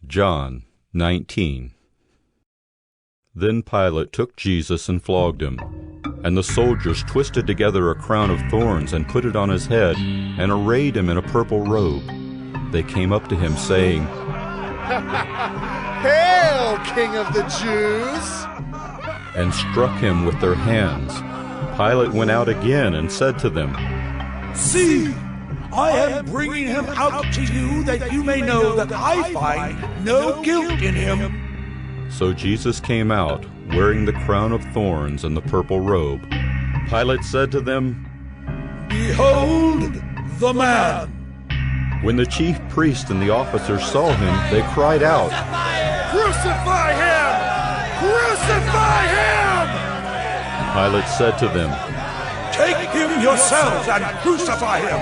John 19. Then Pilate took Jesus and flogged him, and the soldiers twisted together a crown of thorns and put it on his head, and arrayed him in a purple robe. They came up to him, saying, "Hail, King of the Jews!" and struck him with their hands. Pilate went out again and said to them, "See, I am bringing him out to you, that you may know that I find no guilt in him." So Jesus came out, wearing the crown of thorns and the purple robe. Pilate said to them, "Behold the man!" When the chief priest and the officers saw him, they cried out, "Crucify him! Crucify him!" Pilate said to them, "Take him yourselves and crucify him,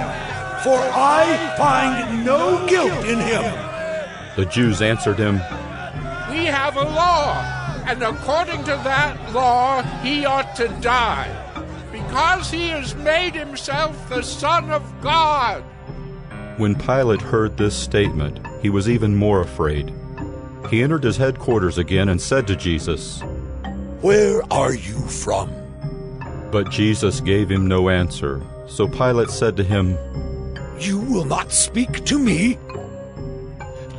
for I find no guilt in him." The Jews answered him, "We have a law, and according to that law he ought to die, because he has made himself the Son of God." When Pilate heard this statement, he was even more afraid. He entered his headquarters again and said to Jesus, "Where are you from?" But Jesus gave him no answer. So Pilate said to him, "You will not speak to me?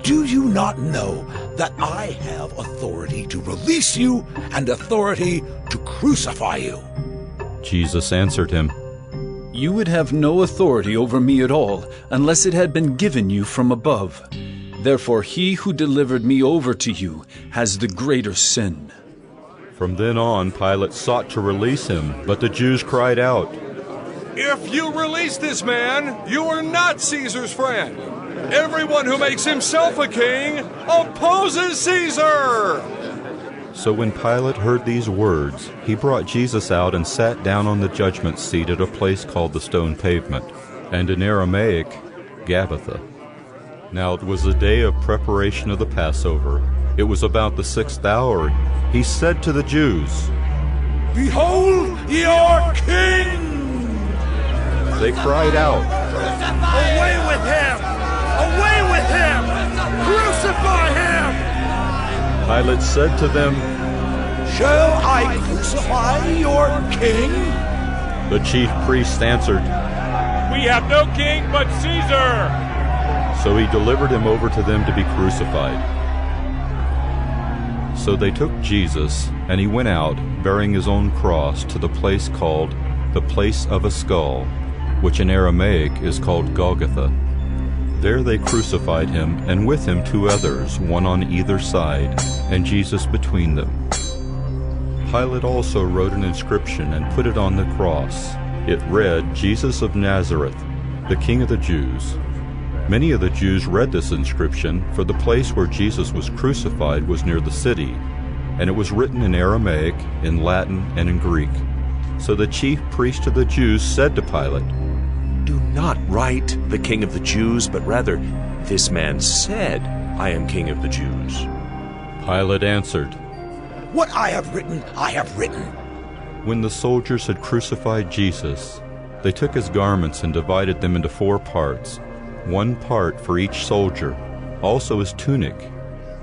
Do you not know that I have authority to release you and authority to crucify you?" Jesus answered him, "You would have no authority over me at all, unless it had been given you from above. Therefore he who delivered me over to you has the greater sin." From then on, Pilate sought to release him, but the Jews cried out, "If you release this man, you are not Caesar's friend. Everyone who makes himself a king opposes Caesar!" So when Pilate heard these words, he brought Jesus out and sat down on the judgment seat at a place called the Stone Pavement, and in Aramaic, Gabbatha. Now it was the day of preparation of the Passover. It was about the 6th hour. He said to the Jews, "Behold your king!" They cried out, "Away with him! Away with him! Crucify him!" Pilate said to them, "Shall I crucify your king?" The chief priests answered, "We have no king but Caesar!" So he delivered him over to them to be crucified. So they took Jesus, and he went out, bearing his own cross, to the place called the Place of a Skull, which in Aramaic is called Golgotha. There they crucified him, and with him 2 others, one on either side, and Jesus between them. Pilate also wrote an inscription and put it on the cross. It read, "Jesus of Nazareth, the King of the Jews." Many of the Jews read this inscription, for the place where Jesus was crucified was near the city, and it was written in Aramaic, in Latin, and in Greek. So the chief priest of the Jews said to Pilate, "Do not write the King of the Jews, but rather, this man said, 'I am King of the Jews.'" Pilate answered, "What I have written, I have written." When the soldiers had crucified Jesus, they took his garments and divided them into 4 parts, 1 part for each soldier, also his tunic.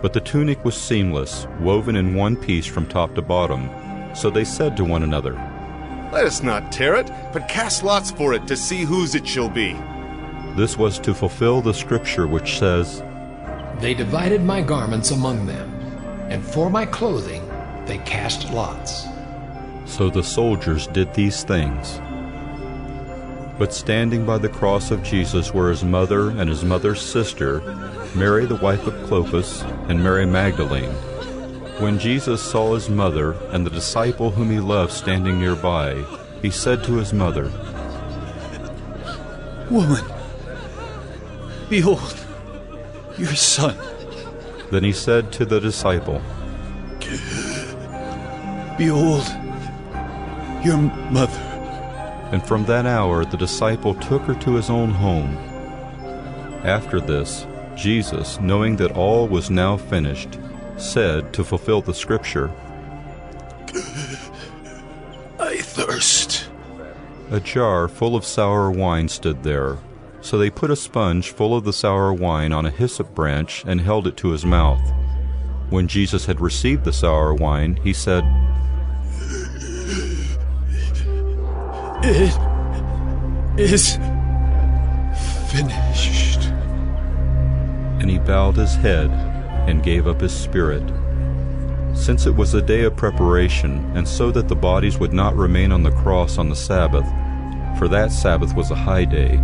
But the tunic was seamless, woven in 1 piece from top to bottom. So they said to one another, "Let us not tear it, but cast lots for it to see whose it shall be." This was to fulfill the scripture which says, "They divided my garments among them, and for my clothing they cast lots." So the soldiers did these things. But standing by the cross of Jesus were his mother and his mother's sister, Mary the wife of Clopas, and Mary Magdalene. When Jesus saw his mother and the disciple whom he loved standing nearby, he said to his mother, "Woman, behold, your son." Then he said to the disciple, "Behold, your mother." And from that hour the disciple took her to his own home. After this, Jesus, knowing that all was now finished, said, to fulfill the scripture, "I thirst." A jar full of sour wine stood there. So they put a sponge full of the sour wine on a hyssop branch and held it to his mouth. When Jesus had received the sour wine, he said, "It is finished." And he bowed his head and gave up his spirit. Since it was a day of preparation, and so that the bodies would not remain on the cross on the Sabbath, for that Sabbath was a high day,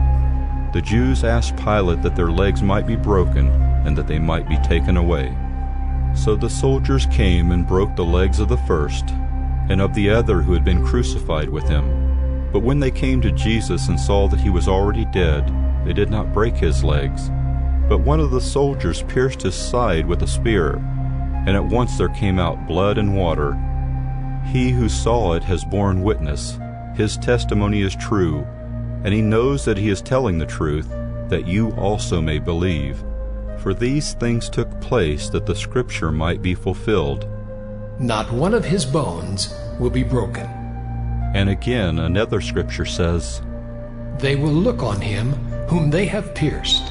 the Jews asked Pilate that their legs might be broken and that they might be taken away. So the soldiers came and broke the legs of the first and of the other who had been crucified with him. But when they came to Jesus and saw that he was already dead, they did not break his legs. But one of the soldiers pierced his side with a spear, and at once there came out blood and water. He who saw it has borne witness. His testimony is true, and he knows that he is telling the truth, that you also may believe. For these things took place that the scripture might be fulfilled. Not one of his bones will be broken. And again another scripture says, They will look on him whom they have pierced.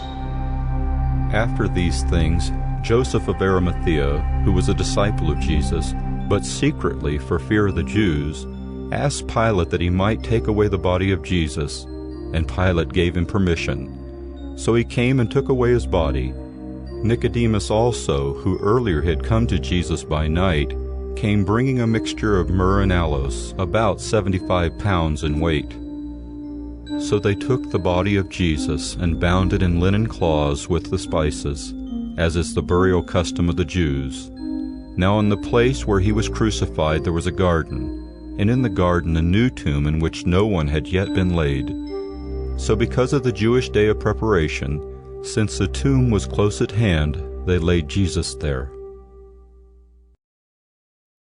After these things, Joseph of Arimathea, who was a disciple of Jesus, but secretly for fear of the Jews, asked Pilate that he might take away the body of Jesus, and Pilate gave him permission. So he came and took away his body. Nicodemus also, who earlier had come to Jesus by night, came bringing a mixture of myrrh and aloes, about 75 pounds in weight. So they took the body of Jesus and bound it in linen cloths with the spices, as is the burial custom of the Jews. Now in the place where he was crucified there was a garden, and in the garden a new tomb in which no one had yet been laid. So because of the Jewish day of preparation, since the tomb was close at hand, they laid Jesus there.